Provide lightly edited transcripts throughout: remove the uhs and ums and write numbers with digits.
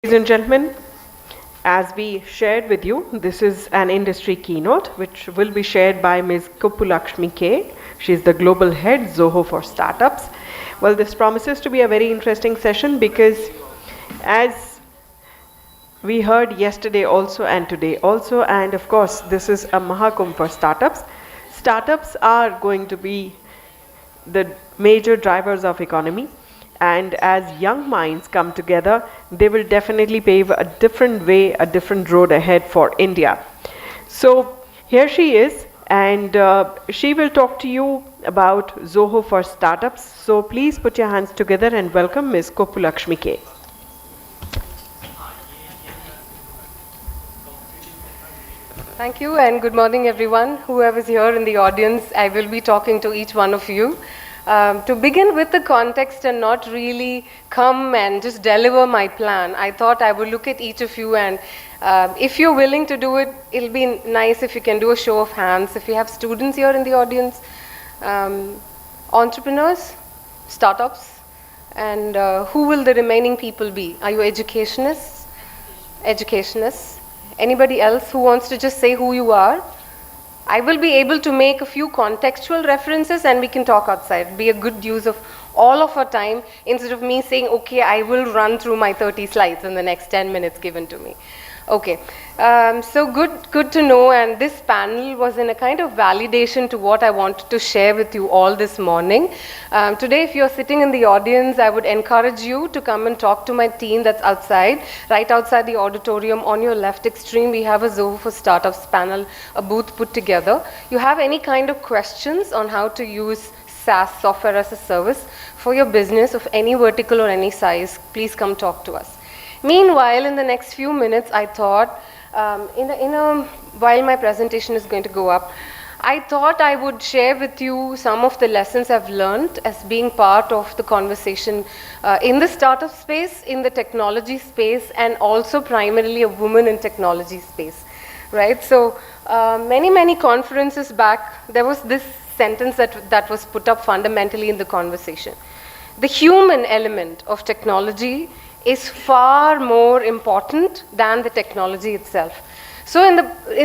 Ladies and gentlemen, as we shared with you, this is an industry keynote which will be shared by Ms. Kuppulakshmi K. She is the Global Head, Zoho for Startups. Well, this promises to be a very interesting session because as we heard yesterday also and today also, and of course, this is a Mahakumbh for startups. Startups are going to be the major drivers of economy. And as young minds come together, they will definitely pave a different way, a different road ahead for India. So here she is, and she will talk to you about Zoho for Startups. So please put your hands together and welcome Ms. Kuppulakshmi K. Thank you and good morning everyone. Whoever's here in the audience, I will be talking to each one of you. To begin with the context and not really come and just deliver my plan, I thought I would look at each of you and if you're willing to do it, it'll be nice if you can do a show of hands. If you have students here in the audience, entrepreneurs, startups, and who will the remaining people be? Are you educationists? Educationists? Anybody else who wants to just say who you are? I will be able to make a few contextual references and we can talk outside. Be a good use of all of our time instead of me saying, okay, I will run through my 30 slides in the next 10 minutes given to me. Okay, so good to know, and this panel was in a kind of validation to what I wanted to share with you all this morning. Today, if you're sitting in the audience, I would encourage you to come and talk to my team that's outside, right outside the auditorium. On your left extreme, we have a Zoho for Startups panel, a booth put together. You have any kind of questions on how to use SaaS, software as a service, for your business of any vertical or any size, please come talk to us. Meanwhile, in the next few minutes, I thought, while my presentation is going to go up, I thought I would share with you some of the lessons I've learned as being part of the conversation in the startup space, in the technology space, and also primarily a woman in technology space, right? So many conferences back, there was this sentence that was put up fundamentally in the conversation. The human element of technology is far more important than the technology itself. So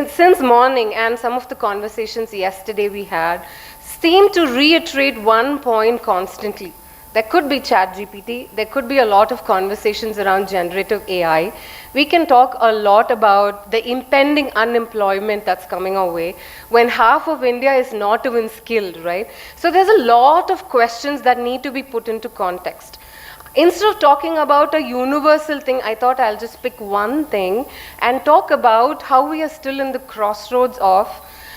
since morning and some of the conversations yesterday we had seem to reiterate one point constantly. There could be ChatGPT, there could be a lot of conversations around generative AI. We can talk a lot about the impending unemployment that's coming our way when half of India is not even skilled, right? So there's a lot of questions that need to be put into context. Instead of talking about a universal thing, I thought I'll just pick one thing and talk about how we are still in the crossroads of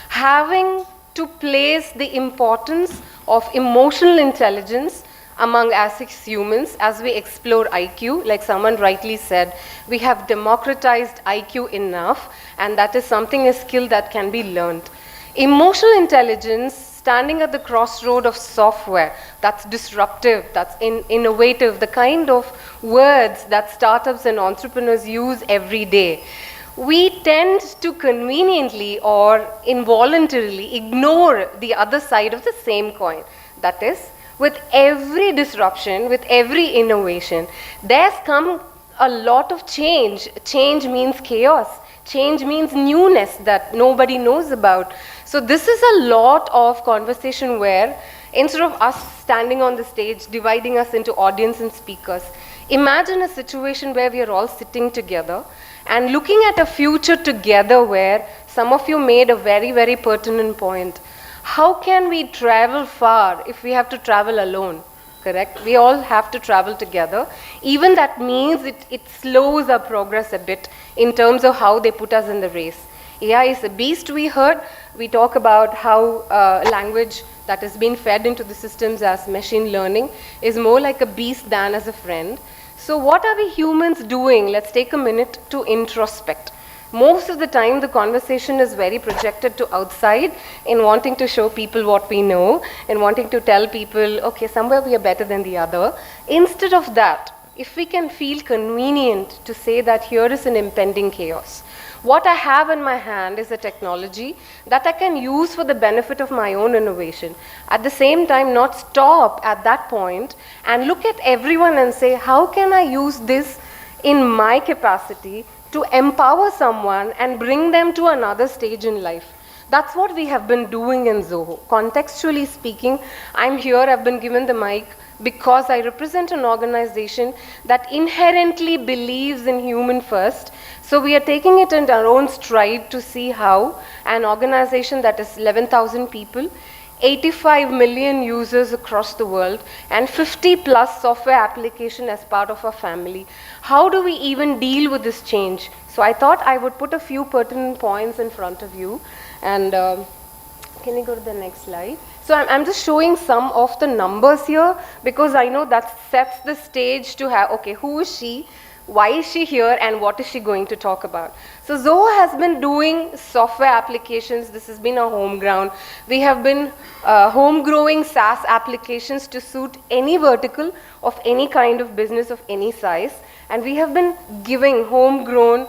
having to place the importance of emotional intelligence among us as humans as we explore IQ. Like someone rightly said, we have democratized IQ enough, and that is something, a skill that can be learned. Emotional intelligence standing at the crossroad of software that's disruptive, that's innovative, the kind of words that startups and entrepreneurs use every day. We tend to conveniently or involuntarily ignore the other side of the same coin. That is, with every disruption, with every innovation, there's come a lot of change. Change means chaos. Change means newness that nobody knows about. So this is a lot of conversation where instead of us standing on the stage, dividing us into audience and speakers, imagine a situation where we are all sitting together and looking at a future together where some of you made a very pertinent point. How can we travel far if we have to travel alone? Correct? We all have to travel together. Even that means it slows our progress a bit in terms of how they put us in the race. AI is a beast, we heard. We talk about how language that has been fed into the systems as machine learning is more like a beast than as a friend. So what are we humans doing? Let's take a minute to introspect. Most of the time, the conversation is very projected to outside in wanting to show people what we know and wanting to tell people, okay, somewhere we are better than the other. Instead of that, if we can feel convenient to say that here is an impending chaos. What I have in my hand is a technology that I can use for the benefit of my own innovation. At the same time, not stop at that point and look at everyone and say, how can I use this in my capacity to empower someone and bring them to another stage in life. That's what we have been doing in Zoho. Contextually speaking, I'm here, I've been given the mic because I represent an organization that inherently believes in human first. So we are taking it in our own stride to see how an organization that is 11,000 people, 85 million users across the world, and 50 plus software application as part of our family. How do we even deal with this change? So I thought I would put a few pertinent points in front of you. And can you go to the next slide? So I'm just showing some of the numbers here because I know that sets the stage to have, okay, who is she? Why is she here and what is she going to talk about? So Zoho has been doing software applications. This has been our home ground. We have been home growing SaaS applications to suit any vertical of any kind of business of any size. And we have been giving homegrown,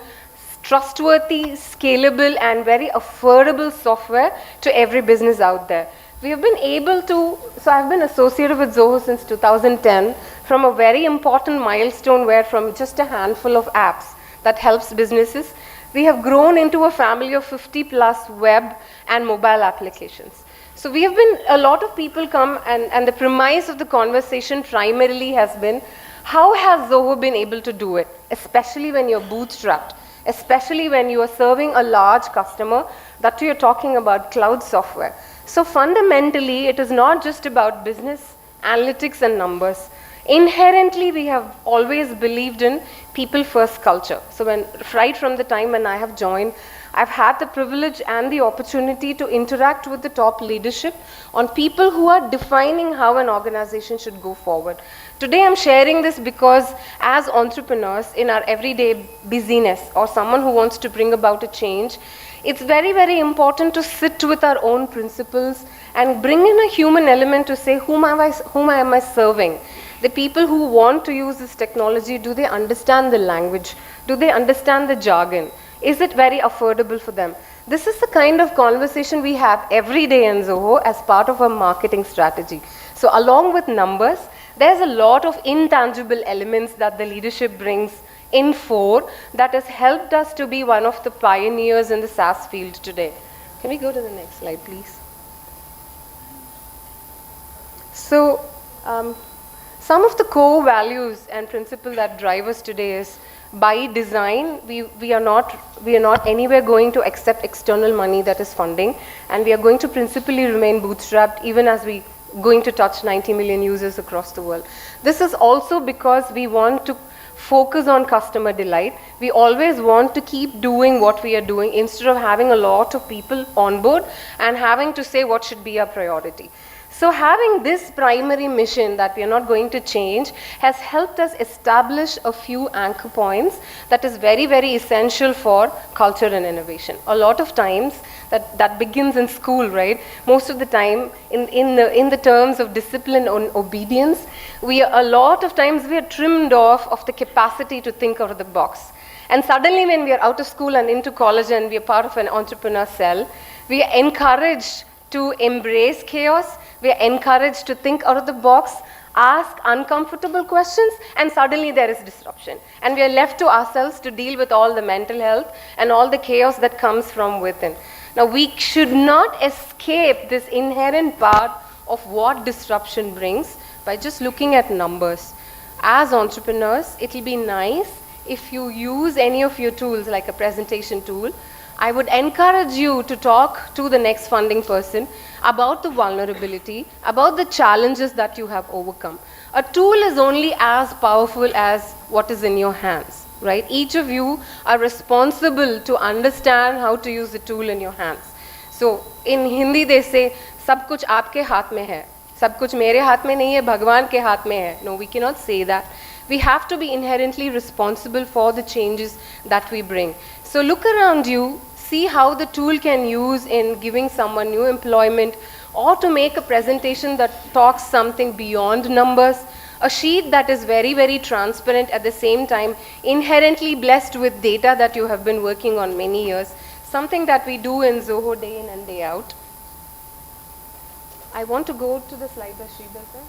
trustworthy, scalable, and very affordable software to every business out there. We have been able to, so I've been associated with Zoho since 2010 from a very important milestone where from just a handful of apps that helps businesses, we have grown into a family of 50 plus web and mobile applications. So we have been, a lot of people come and the premise of the conversation primarily has been, how has Zoho been able to do it, especially when you're bootstrapped, especially when you are serving a large customer, that you're talking about cloud software. So fundamentally, it is not just about business, analytics, and numbers. Inherently, we have always believed in people-first culture. So right from the time when I have joined, I've had the privilege and the opportunity to interact with the top leadership on people who are defining how an organization should go forward. Today, I'm sharing this because as entrepreneurs in our everyday busyness or someone who wants to bring about a change, it's very, very important to sit with our own principles and bring in a human element to say, whom am I serving? The people who want to use this technology, do they understand the language? Do they understand the jargon? Is it very affordable for them? This is the kind of conversation we have every day in Zoho as part of our marketing strategy. So along with numbers, there's a lot of intangible elements that the leadership brings in for that has helped us to be one of the pioneers in the SaaS field today. Can we go to the next slide, please? So, some of the core values and principles that drive us today is, by design, we are not anywhere going to accept external money that is funding, and we are going to principally remain bootstrapped even as we going to touch 90 million users across the world. This is also because we want to focus on customer delight. We always want to keep doing what we are doing instead of having a lot of people on board and having to say what should be our priority. So having this primary mission that we are not going to change has helped us establish a few anchor points that is very, very essential for culture and innovation. A lot of times that begins in school, right? Most of the time in the terms of discipline and obedience, a lot of times we are trimmed off of the capacity to think out of the box. And suddenly when we are out of school and into college and we are part of an entrepreneur cell, we are encouraged to embrace chaos. We are encouraged to think out of the box, ask uncomfortable questions, and suddenly there is disruption. And we are left to ourselves to deal with all the mental health and all the chaos that comes from within. Now, we should not escape this inherent part of what disruption brings by just looking at numbers. As entrepreneurs, it will be nice if you use any of your tools, like a presentation tool. I would encourage you to talk to the next funding person about the vulnerability, about the challenges that you have overcome. A tool is only as powerful as what is in your hands, right? Each of you are responsible to understand how to use the tool in your hands. So in Hindi they say, सब कुछ आपके हाथ में है, सब कुछ मेरे हाथ में नहीं है, भगवान के हाथ में है. No, we cannot say that. We have to be inherently responsible for the changes that we bring. So look around you, see how the tool can use in giving someone new employment or to make a presentation that talks something beyond numbers, a sheet that is very, very transparent at the same time, inherently blessed with data that you have been working on many years, something that we do in Zoho day in and day out. I want to go to the slide by Sridhar, sir.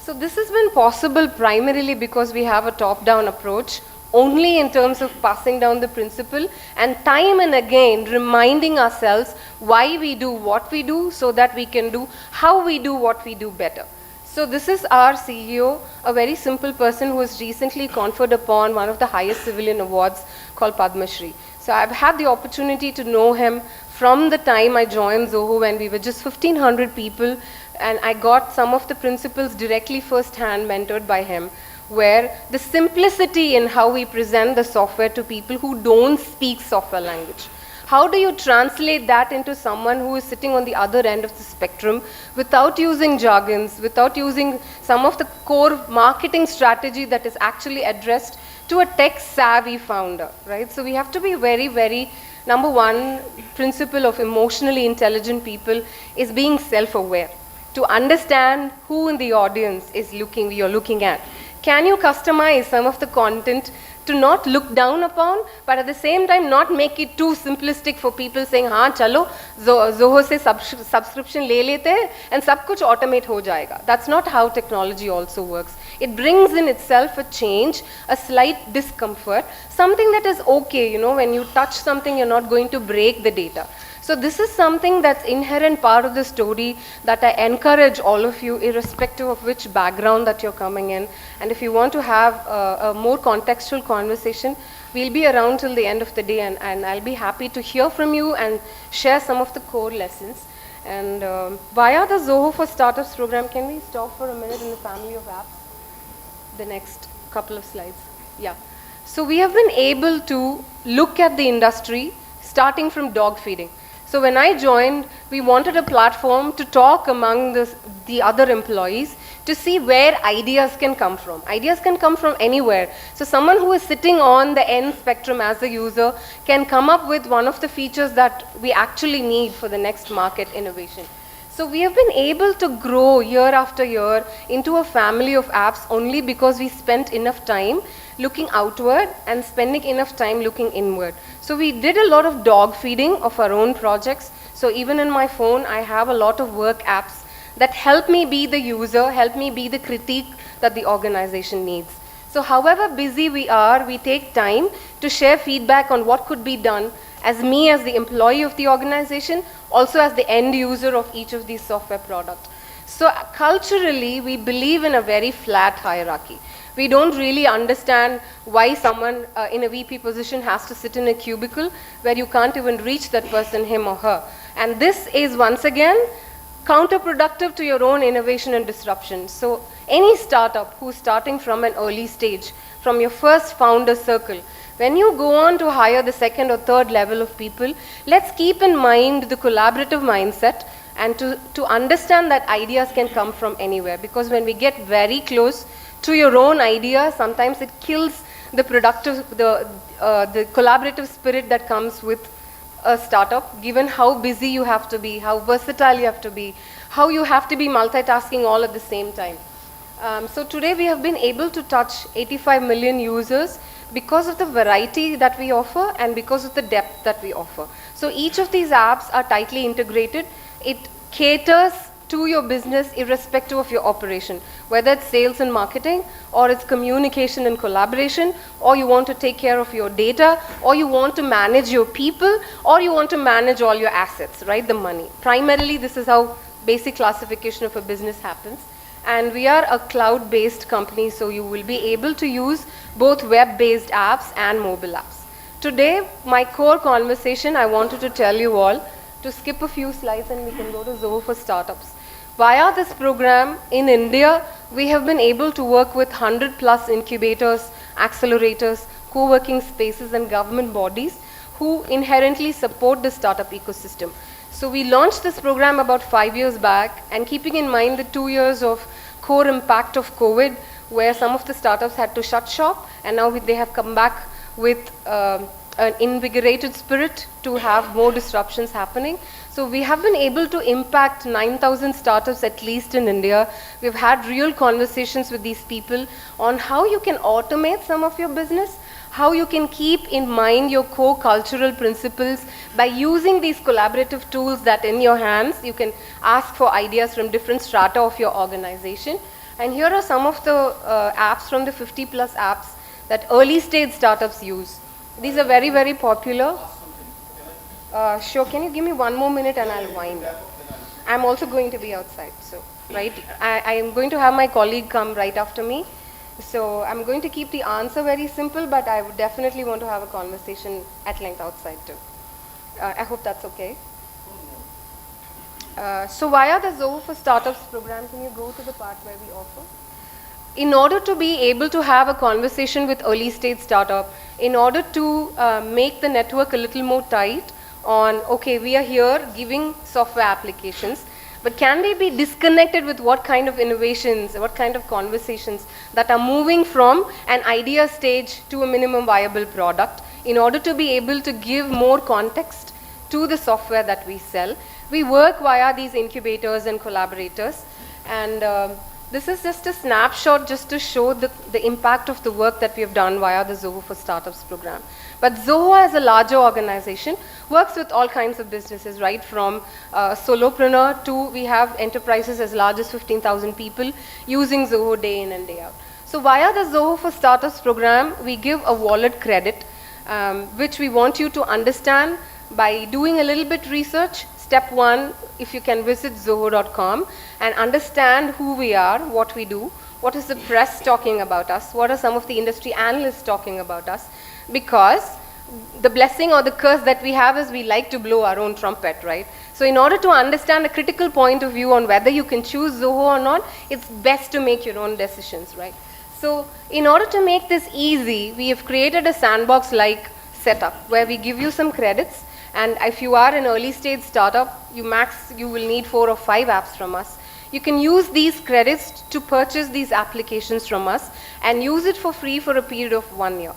So this has been possible primarily because we have a top-down approach, only in terms of passing down the principle and time and again reminding ourselves why we do what we do so that we can do how we do what we do better. So this is our CEO, a very simple person who was recently conferred upon one of the highest civilian awards called Padma Shri. So I've had the opportunity to know him from the time I joined Zoho when we were just 1,500 people, and I got some of the principles directly first-hand mentored by him, where the simplicity in how we present the software to people who don't speak software language. How do you translate that into someone who is sitting on the other end of the spectrum without using jargons, without using some of the core marketing strategy that is actually addressed to a tech-savvy founder, right? So we have to be very, very, number one principle of emotionally intelligent people is being self-aware, to understand who in the audience is you're looking at. Can you customize some of the content to not look down upon, but at the same time not make it too simplistic for people saying, हाँ चलो Zoho से subscription ले लेते हैं and सब कुछ automate हो जाएगा. That's not how technology also works. It brings in itself a change, a slight discomfort, something that is okay, you know, when you touch something you're not going to break the data. So this is something that's inherent part of the story that I encourage all of you, irrespective of which background that you're coming in. And if you want to have a more contextual conversation, we'll be around till the end of the day, and I'll be happy to hear from you and share some of the core lessons. And via the Zoho for Startups program, can we stop for a minute in the family of apps? The next couple of slides. Yeah. So we have been able to look at the industry starting from dog feeding. So when I joined, we wanted a platform to talk among the other employees to see where ideas can come from. Ideas can come from anywhere. So someone who is sitting on the end spectrum as a user can come up with one of the features that we actually need for the next market innovation. So we have been able to grow year after year into a family of apps only because we spent enough time looking outward and spending enough time looking inward. So we did a lot of dog feeding of our own projects. So even in my phone, I have a lot of work apps that help me be the user, help me be the critique that the organization needs. So however busy we are, we take time to share feedback on what could be done as me as the employee of the organization, also as the end user of each of these software products. So culturally, we believe in a very flat hierarchy. We don't really understand why someone in a VP position has to sit in a cubicle where you can't even reach that person, him or her. And this is once again counterproductive to your own innovation and disruption. So any startup who's starting from an early stage, from your first founder circle, when you go on to hire the second or third level of people, let's keep in mind the collaborative mindset and to understand that ideas can come from anywhere. Because when we get very close to your own idea, sometimes it kills the collaborative spirit that comes with a startup, given how busy you have to be, how versatile you have to be, how you have to be multitasking all at the same time. So today we have been able to touch 85 million users because of the variety that we offer and because of the depth that we offer. So each of these apps are tightly integrated. It caters to your business irrespective of your operation, whether it's sales and marketing, or it's communication and collaboration, or you want to take care of your data, or you want to manage your people, or you want to manage all your assets, right, the money. Primarily, this is how basic classification of a business happens. And we are a cloud-based company, so you will be able to use both web-based apps and mobile apps. Today, my core conversation, I wanted to tell you all, to skip a few slides and we can go to Zoho for Startups. Via this program in India, we have been able to work with 100+ incubators, accelerators, co-working spaces and government bodies who inherently support the startup ecosystem. So we launched this program about 5 years back, and keeping in mind the 2 years of core impact of COVID, where some of the startups had to shut shop, and now they have come back with an invigorated spirit to have more disruptions happening. So we have been able to impact 9,000 startups at least in India. We've had real conversations with these people on how you can automate some of your business, how you can keep in mind your core cultural principles by using these collaborative tools that in your hands, you can ask for ideas from different strata of your organization. And here are some of the apps from the 50 plus apps that early stage startups use. These are very, very popular. Sure, can you give me 1 more minute and I'll wind up. I'm also going to be outside, so, right? I am going to have my colleague come right after me. So I'm going to keep the answer very simple, but I would definitely want to have a conversation at length outside too. I hope that's okay. So via the Zoho for Startups program, can you go to the part where we offer? In order to be able to have a conversation with early stage startup, in order to make the network a little more tight on, okay, we are here giving software applications, but can we be disconnected with what kind of innovations, what kind of conversations that are moving from an idea stage to a minimum viable product in order to be able to give more context to the software that we sell. We work via these incubators and collaborators, and this is just a snapshot just to show the impact of the work that we have done via the Zoho for Startups program. But Zoho as a larger organization works with all kinds of businesses, right from solopreneur to we have enterprises as large as 15,000 people using Zoho day in and day out. So via the Zoho for Startups program, we give a wallet credit, which we want you to understand by doing a little bit research. Step one, if you can visit zoho.com and understand who we are, what we do, what is the press talking about us, what are some of the industry analysts talking about us, because the blessing or the curse that we have is we like to blow our own trumpet, right? So in order to understand a critical point of view on whether you can choose Zoho or not, it's best to make your own decisions, right? So in order to make this easy, we have created a sandbox-like setup where we give you some credits. And if you are an early stage startup, you will need 4 or 5 apps from us. You can use these credits to purchase these applications from us and use it for free for a period of 1 year.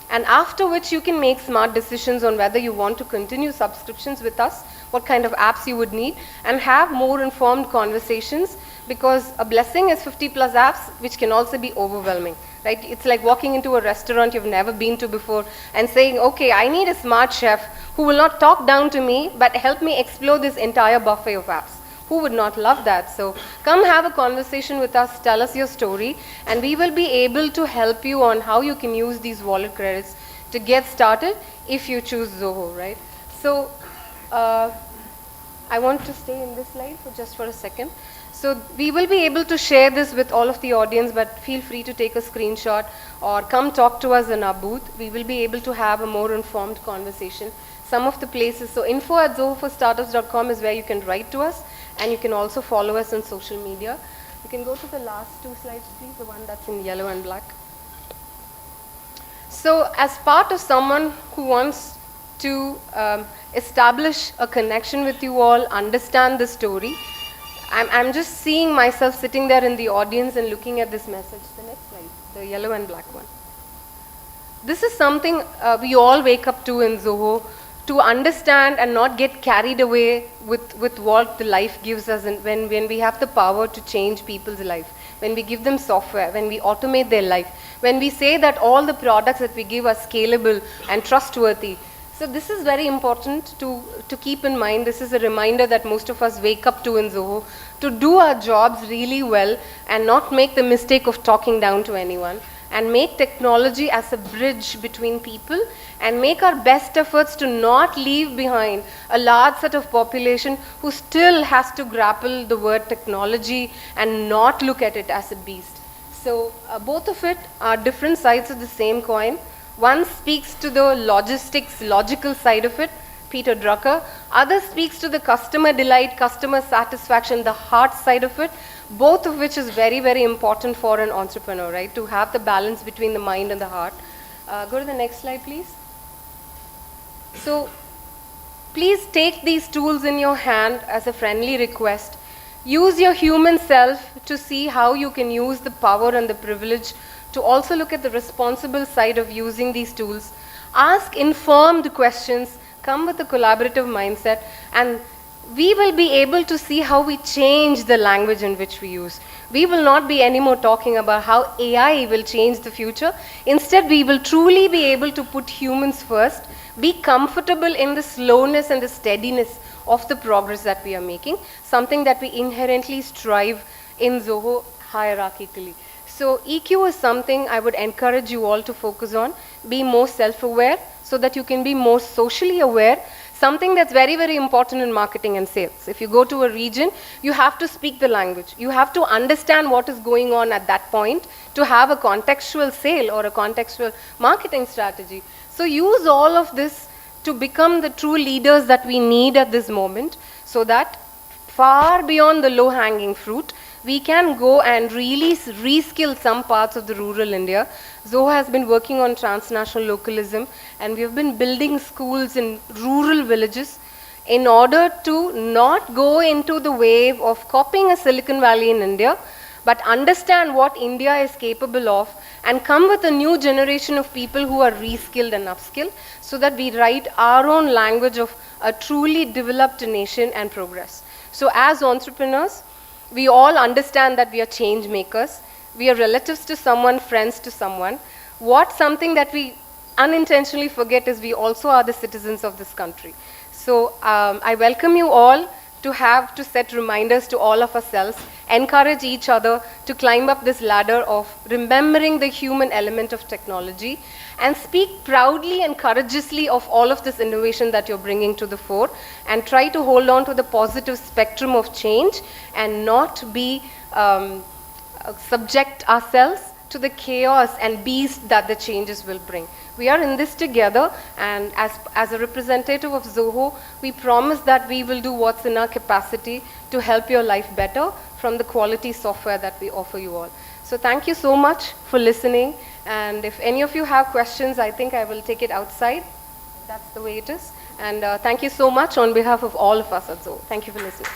And after which you can make smart decisions on whether you want to continue subscriptions with us, what kind of apps you would need, and have more informed conversations, because a blessing is 50 plus apps, which can also be overwhelming. Right? It's like walking into a restaurant you've never been to before and saying, okay, I need a smart chef who will not talk down to me, but help me explore this entire buffet of apps. Who would not love that? So come have a conversation with us, tell us your story, and we will be able to help you on how you can use these wallet credits to get started if you choose Zoho, right? So I want to stay in this slide just for a second. So we will be able to share this with all of the audience, but feel free to take a screenshot or come talk to us in our booth. We will be able to have a more informed conversation. Some of the places, so info@zohoforstartups.com is where you can write to us, and you can also follow us on social media. You can go to the last 2 slides, please, the one that's in yellow and black. So as part of someone who wants to establish a connection with you all, understand the story, I'm just seeing myself sitting there in the audience and looking at this message. The next slide, the yellow and black one. This is something we all wake up to in Zoho, to understand and not get carried away with what the life gives us, and when we have the power to change people's life, when we give them software, when we automate their life, when we say that all the products that we give are scalable and trustworthy. So this is very important to keep in mind. This is a reminder that most of us wake up to in Zoho, to do our jobs really well and not make the mistake of talking down to anyone, and make technology as a bridge between people, and make our best efforts to not leave behind a large set of population who still has to grapple the word technology and not look at it as a beast. So both of it are different sides of the same coin. One speaks to the logistics, logical side of it, Peter Drucker. Other speaks to the customer delight, customer satisfaction, the heart side of it, both of which is very, very important for an entrepreneur, right? To have the balance between the mind and the heart. Go to the next slide, please. So please take these tools in your hand as a friendly request. Use your human self to see how you can use the power and the privilege to also look at the responsible side of using these tools. Ask informed questions, come with a collaborative mindset, and we will be able to see how we change the language in which we use. We will not be anymore talking about how AI will change the future. Instead, we will truly be able to put humans first, be comfortable in the slowness and the steadiness of the progress that we are making, something that we inherently strive in Zoho hierarchically. So EQ is something I would encourage you all to focus on. Be more self-aware so that you can be more socially aware. Something that's very, very important in marketing and sales. If you go to a region, you have to speak the language. You have to understand what is going on at that point to have a contextual sale or a contextual marketing strategy. So use all of this to become the true leaders that we need at this moment, so that far beyond the low-hanging fruit, we can go and really reskill some parts of the rural India. Zoho has been working on transnational localism, and we have been building schools in rural villages in order to not go into the wave of copying a Silicon Valley in India, but understand what India is capable of and come with a new generation of people who are reskilled and upskilled, so that we write our own language of a truly developed nation and progress. So as entrepreneurs, we all understand that we are change makers. We are relatives to someone, friends to someone. Something that we unintentionally forget is we also are the citizens of this country. So I welcome you all to set reminders to all of ourselves, encourage each other to climb up this ladder of remembering the human element of technology, and speak proudly and courageously of all of this innovation that you're bringing to the fore, and try to hold on to the positive spectrum of change and not be subject ourselves to the chaos and beast that the changes will bring. We are in this together, and as a representative of Zoho, we promise that we will do what's in our capacity to help your life better from the quality software that we offer you all. So thank you so much for listening, and if any of you have questions, I think I will take it outside. That's the way it is. And thank you so much on behalf of all of us at Zoho. Thank you for listening.